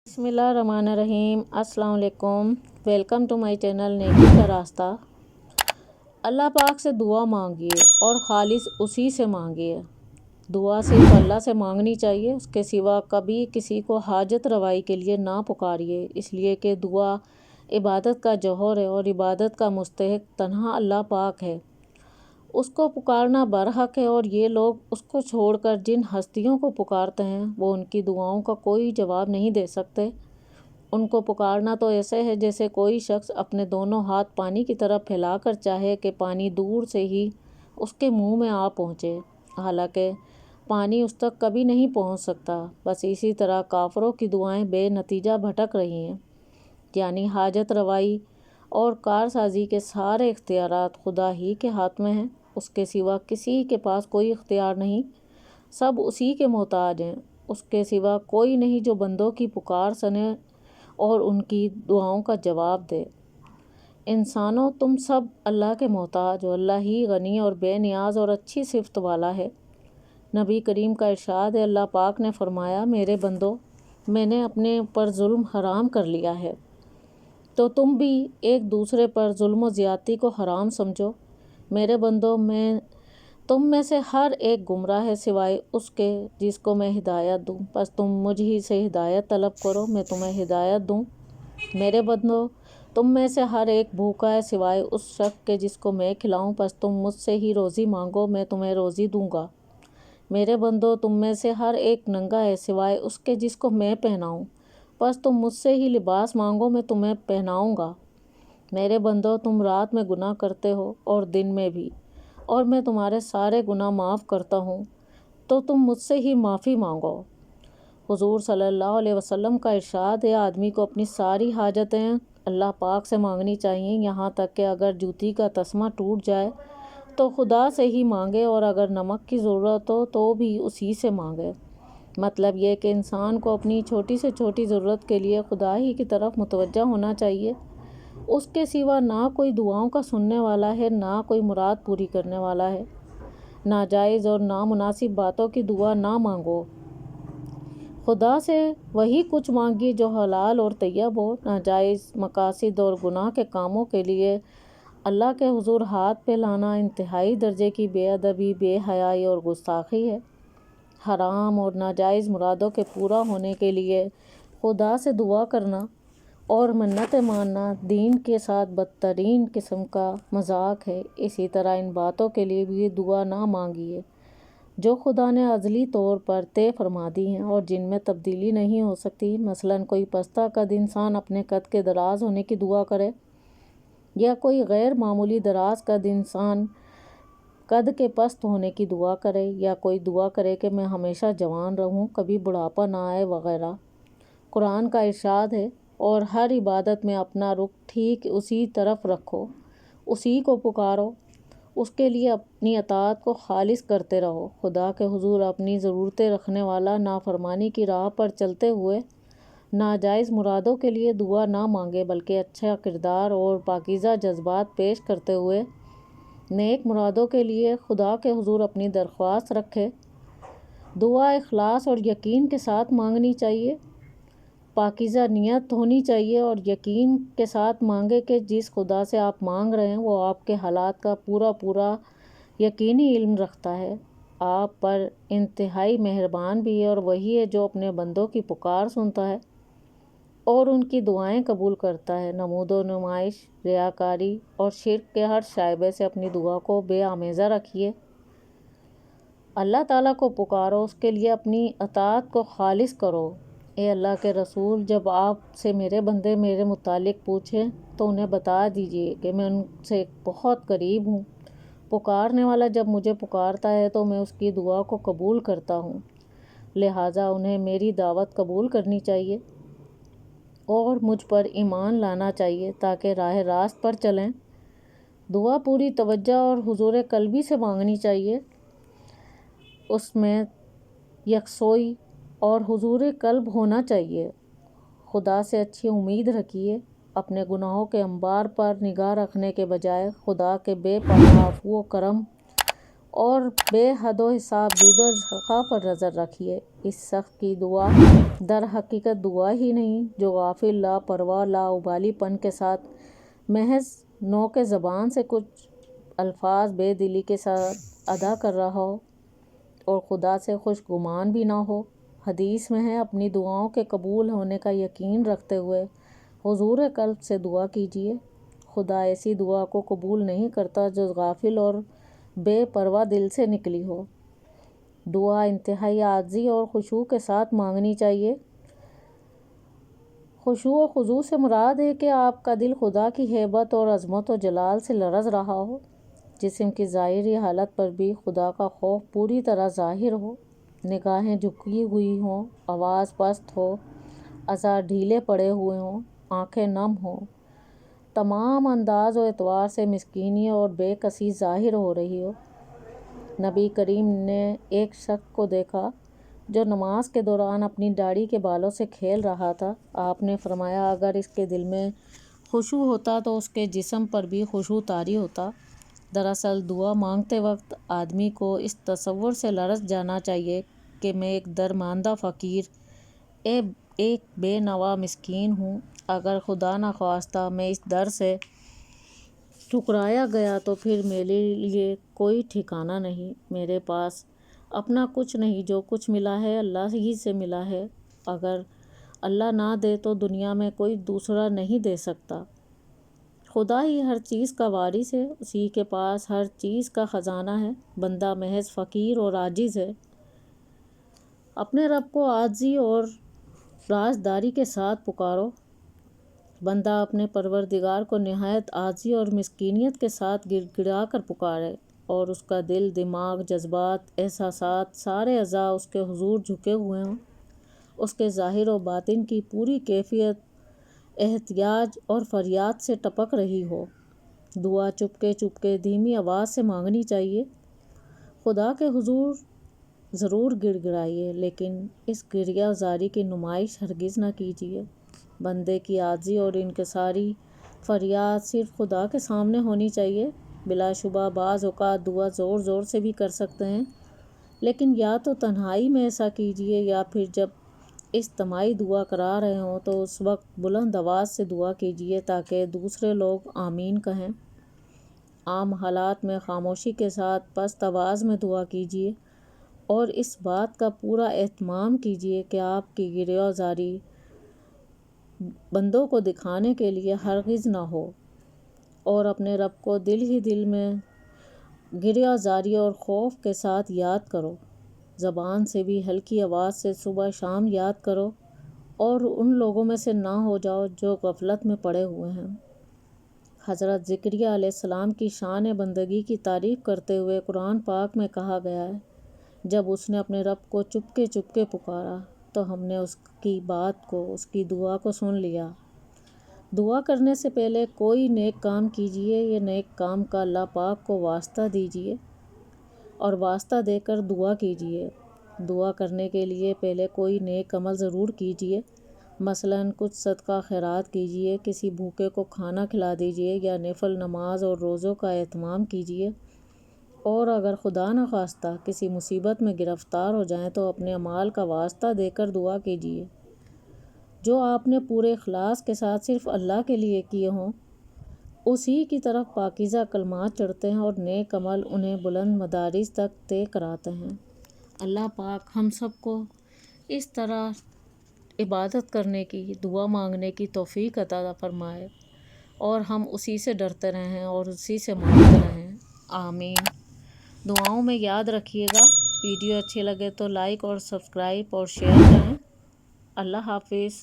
بسم اللہ الرحمن الرحیم۔ السلام علیکم، ویلکم ٹو مائی چینل نیکی کا راستہ۔ اللہ پاک سے دعا مانگیے اور خالص اسی سے مانگیے۔ دعا صرف اللہ سے مانگنی چاہیے، اس کے سوا کبھی کسی کو حاجت روائی کے لیے نہ پکاریے، اس لیے کہ دعا عبادت کا جوہر ہے اور عبادت کا مستحق تنہا اللہ پاک ہے۔ اس کو پکارنا برحق ہے، اور یہ لوگ اس کو چھوڑ کر جن ہستیوں کو پکارتے ہیں وہ ان کی دعاؤں کا کوئی جواب نہیں دے سکتے۔ ان کو پکارنا تو ایسے ہے جیسے کوئی شخص اپنے دونوں ہاتھ پانی کی طرف پھیلا کر چاہے کہ پانی دور سے ہی اس کے منہ میں آ پہنچے، حالانکہ پانی اس تک کبھی نہیں پہنچ سکتا۔ بس اسی طرح کافروں کی دعائیں بے نتیجہ بھٹک رہی ہیں، یعنی حاجت روائی اور کارسازی کے سارے اختیارات خدا ہی کے ہاتھ میں ہیں، اس کے سوا کسی کے پاس کوئی اختیار نہیں، سب اسی کے محتاج ہیں۔ اس کے سوا کوئی نہیں جو بندوں کی پکار سنے اور ان کی دعاؤں کا جواب دے۔ انسانوں، تم سب اللہ کے محتاج ہو، اللہ ہی غنی اور بے نیاز اور اچھی صفت والا ہے۔ نبی کریم کا ارشاد ہے، اللہ پاک نے فرمایا، میرے بندو، میں نے اپنے پر ظلم حرام کر لیا ہے، تو تم بھی ایک دوسرے پر ظلم و زیادتی کو حرام سمجھو۔ میرے بندو، تم میں سے ہر ایک گمراہ ہے سوائے اس کے جس کو میں ہدایت دوں، پس تم مجھ ہی سے ہدایت طلب کرو، میں تمہیں ہدایت دوں۔ میرے بندو، تم میں سے ہر ایک بھوکا ہے سوائے اس شخص کے جس کو میں کھلاؤں، پس تم مجھ سے ہی روزی مانگو، میں تمہیں روزی دوں گا۔ میرے بندو، تم میں سے ہر ایک ننگا ہے سوائے اس کے جس کو میں پہناؤں، پس تم مجھ سے ہی لباس مانگو، میں تمہیں پہناؤں گا۔ میرے بندو، تم رات میں گناہ کرتے ہو اور دن میں بھی، اور میں تمہارے سارے گناہ معاف کرتا ہوں، تو تم مجھ سے ہی معافی مانگو۔ حضور صلی اللہ علیہ وسلم کا ارشاد ہے، آدمی کو اپنی ساری حاجتیں اللہ پاک سے مانگنی چاہیے، یہاں تک کہ اگر جوتی کا تسمہ ٹوٹ جائے تو خدا سے ہی مانگے، اور اگر نمک کی ضرورت ہو تو بھی اسی سے مانگے۔ مطلب یہ کہ انسان کو اپنی چھوٹی سے چھوٹی ضرورت کے لیے خدا ہی کی طرف متوجہ ہونا چاہیے، اس کے سوا نہ کوئی دعاؤں کا سننے والا ہے، نہ کوئی مراد پوری کرنے والا ہے۔ ناجائز اور نامناسب باتوں کی دعا نہ مانگو، خدا سے وہی کچھ مانگیے جو حلال اور طیب ہو۔ ناجائز مقاصد اور گناہ کے کاموں کے لیے اللہ کے حضور ہاتھ پھیلانا انتہائی درجے کی بے ادبی، بے حیائی اور گستاخی ہے۔ حرام اور ناجائز مرادوں کے پورا ہونے کے لیے خدا سے دعا کرنا اور منتیں ماننا دین کے ساتھ بدترین قسم کا مذاق ہے۔ اسی طرح ان باتوں کے لیے بھی دعا نہ مانگیے جو خدا نے ازلی طور پر طے فرما دی ہیں اور جن میں تبدیلی نہیں ہو سکتی۔ مثلاً کوئی پستہ قد انسان اپنے قد کے دراز ہونے کی دعا کرے، یا کوئی غیر معمولی دراز قد انسان قد کے پست ہونے کی دعا کرے، یا کوئی دعا کرے کہ میں ہمیشہ جوان رہوں، کبھی بڑھاپا نہ آئے وغیرہ۔ قرآن کا ارشاد ہے، اور ہر عبادت میں اپنا رخ ٹھیک اسی طرف رکھو، اسی کو پکارو، اس کے لیے اپنی اطاعت کو خالص کرتے رہو۔ خدا کے حضور اپنی ضرورتیں رکھنے والا نافرمانی کی راہ پر چلتے ہوئے ناجائز مرادوں کے لیے دعا نہ مانگے، بلکہ اچھا کردار اور پاکیزہ جذبات پیش کرتے ہوئے نیک مرادوں کے لیے خدا کے حضور اپنی درخواست رکھے۔ دعا اخلاص اور یقین کے ساتھ مانگنی چاہیے، پاکیزہ نیت ہونی چاہیے، اور یقین کے ساتھ مانگے کہ جس خدا سے آپ مانگ رہے ہیں وہ آپ کے حالات کا پورا یقینی علم رکھتا ہے، آپ پر انتہائی مہربان بھی ہے، اور وہی ہے جو اپنے بندوں کی پکار سنتا ہے اور ان کی دعائیں قبول کرتا ہے۔ نمود و نمائش، ریاکاری اور شرک کے ہر شائبے سے اپنی دعا کو بے آمیزہ رکھیے۔ اللہ تعالیٰ کو پکارو، اس کے لیے اپنی اطاعت کو خالص کرو۔ اے اللہ کے رسول، جب آپ سے میرے بندے میرے متعلق پوچھیں تو انہیں بتا دیجیے کہ میں ان سے بہت قریب ہوں، پکارنے والا جب مجھے پکارتا ہے تو میں اس کی دعا کو قبول کرتا ہوں، لہٰذا انہیں میری دعوت قبول کرنی چاہیے اور مجھ پر ایمان لانا چاہیے تاکہ راہ راست پر چلیں۔ دعا پوری توجہ اور حضور قلبی سے مانگنی چاہیے، اس میں یکسوئی اور حضور قلب ہونا چاہیے۔ خدا سے اچھی امید رکھیے، اپنے گناہوں کے انبار پر نگاہ رکھنے کے بجائے خدا کے بے پناہ عفو و کرم اور بے حد و حساب جود و سخا پر نظر رکھیے۔ اس شخص کی دعا در حقیقت دعا ہی نہیں جو غافل، لاپرواہ، لاابالی پن کے ساتھ محض نوک زبان سے کچھ الفاظ بے دلی کے ساتھ ادا کر رہا ہو اور خدا سے خوش گمان بھی نہ ہو۔ حدیث میں ہے، اپنی دعاؤں کے قبول ہونے کا یقین رکھتے ہوئے حضور قلب سے دعا کیجیے۔ خدا ایسی دعا کو قبول نہیں کرتا جو غافل اور بے پرواہ دل سے نکلی ہو۔ دعا انتہائی عاجزی اور خشوع کے ساتھ مانگنی چاہیے۔ خشوع و خضوع سے مراد ہے کہ آپ کا دل خدا کی ہیبت اور عظمت و جلال سے لرز رہا ہو، جسم کی ظاہری حالت پر بھی خدا کا خوف پوری طرح ظاہر ہو، نگاہیں جھکی ہوئی ہوں، آواز پست ہو، اعضاء ڈھیلے پڑے ہوئے ہوں، آنکھیں نم ہوں، تمام انداز و اعتبار سے مسکینی اور بے کسی ظاہر ہو رہی ہو۔ نبی کریم نے ایک شخص کو دیکھا جو نماز کے دوران اپنی داڑھی کے بالوں سے کھیل رہا تھا۔ آپ نے فرمایا، اگر اس کے دل میں خشوع ہوتا تو اس کے جسم پر بھی خشوع طاری ہوتا۔ دراصل دعا مانگتے وقت آدمی کو اس تصور سے لرز جانا چاہیے کہ میں ایک درماندہ فقیر، ایک بے نوا مسکین ہوں۔ اگر خدا نخواستہ میں اس در سے ٹھکرایا گیا تو پھر میرے لیے کوئی ٹھکانہ نہیں۔ میرے پاس اپنا کچھ نہیں، جو کچھ ملا ہے اللہ ہی سے ملا ہے۔ اگر اللہ نہ دے تو دنیا میں کوئی دوسرا نہیں دے سکتا۔ خدا ہی ہر چیز کا وارث ہے، اسی کے پاس ہر چیز کا خزانہ ہے۔ بندہ محض فقیر اور عاجز ہے۔ اپنے رب کو عاجزی اور رازداری کے ساتھ پکارو۔ بندہ اپنے پروردگار کو نہایت عاجزی اور مسکینیت کے ساتھ گڑ گڑا کر پکارے اور اس کا دل، دماغ، جذبات، احساسات، سارے اعضاء اس کے حضور جھکے ہوئے ہوں۔ اس کے ظاہر و باطن کی پوری کیفیت احتجاج اور فریاد سے ٹپک رہی ہو۔ دعا چپکے چپکے دھیمی آواز سے مانگنی چاہیے۔ خدا کے حضور ضرور گڑ گڑائیے، لیکن اس گریہ زاری کی نمائش ہرگز نہ کیجیے۔ بندے کی عاجزی اور انکساری فریاد صرف خدا کے سامنے ہونی چاہیے۔ بلا شبہ بعض اوقات دعا زور زور سے بھی کر سکتے ہیں، لیکن یا تو تنہائی میں ایسا کیجیے یا پھر جب اجتماعی دعا کرا رہے ہوں تو اس وقت بلند آواز سے دعا کیجیے تاکہ دوسرے لوگ آمین کہیں۔ عام حالات میں خاموشی کے ساتھ پست آواز میں دعا کیجیے اور اس بات کا پورا اہتمام کیجیے کہ آپ کی گریہ زاری بندوں کو دکھانے کے لیے ہرگز نہ ہو، اور اپنے رب کو دل ہی دل میں گریہ زاری اور خوف کے ساتھ یاد کرو۔ زبان سے بھی ہلکی آواز سے صبح شام یاد کرو اور ان لوگوں میں سے نہ ہو جاؤ جو غفلت میں پڑے ہوئے ہیں۔ حضرت زکریا علیہ السلام کی شان بندگی کی تعریف کرتے ہوئے قرآن پاک میں کہا گیا ہے، جب اس نے اپنے رب کو چپکے چپکے پکارا تو ہم نے اس کی بات کو، اس کی دعا کو سن لیا۔ دعا کرنے سے پہلے کوئی نیک کام کیجیے یا نیک کام کا اللہ پاک کو واسطہ دیجیے اور واسطہ دے کر دعا کیجیے۔ دعا کرنے کے لیے پہلے کوئی نیک عمل ضرور کیجیے، مثلاً کچھ صدقہ خیرات کیجیے، کسی بھوکے کو کھانا کھلا دیجیے یا نفل نماز اور روزوں کا اہتمام کیجیے۔ اور اگر خدا نخواستہ کسی مصیبت میں گرفتار ہو جائیں تو اپنے اعمال کا واسطہ دے کر دعا کیجیے۔ جو آپ نے پورے اخلاص کے ساتھ صرف اللہ کے لیے کیے ہوں، اسی کی طرف پاکیزہ کلمات چڑھتے ہیں اور نیک عمل انہیں بلند مدارج تک طے کراتے ہیں۔ اللہ پاک ہم سب کو اس طرح عبادت کرنے کی، دعا مانگنے کی توفیق عطا فرمائے اور ہم اسی سے ڈرتے رہیں اور اسی سے مانگتے رہیں۔ آمین۔ دعاؤں میں یاد رکھیے گا۔ ویڈیو اچھے لگے تو لائک اور سبسکرائب اور شیئر کریں۔ اللہ حافظ۔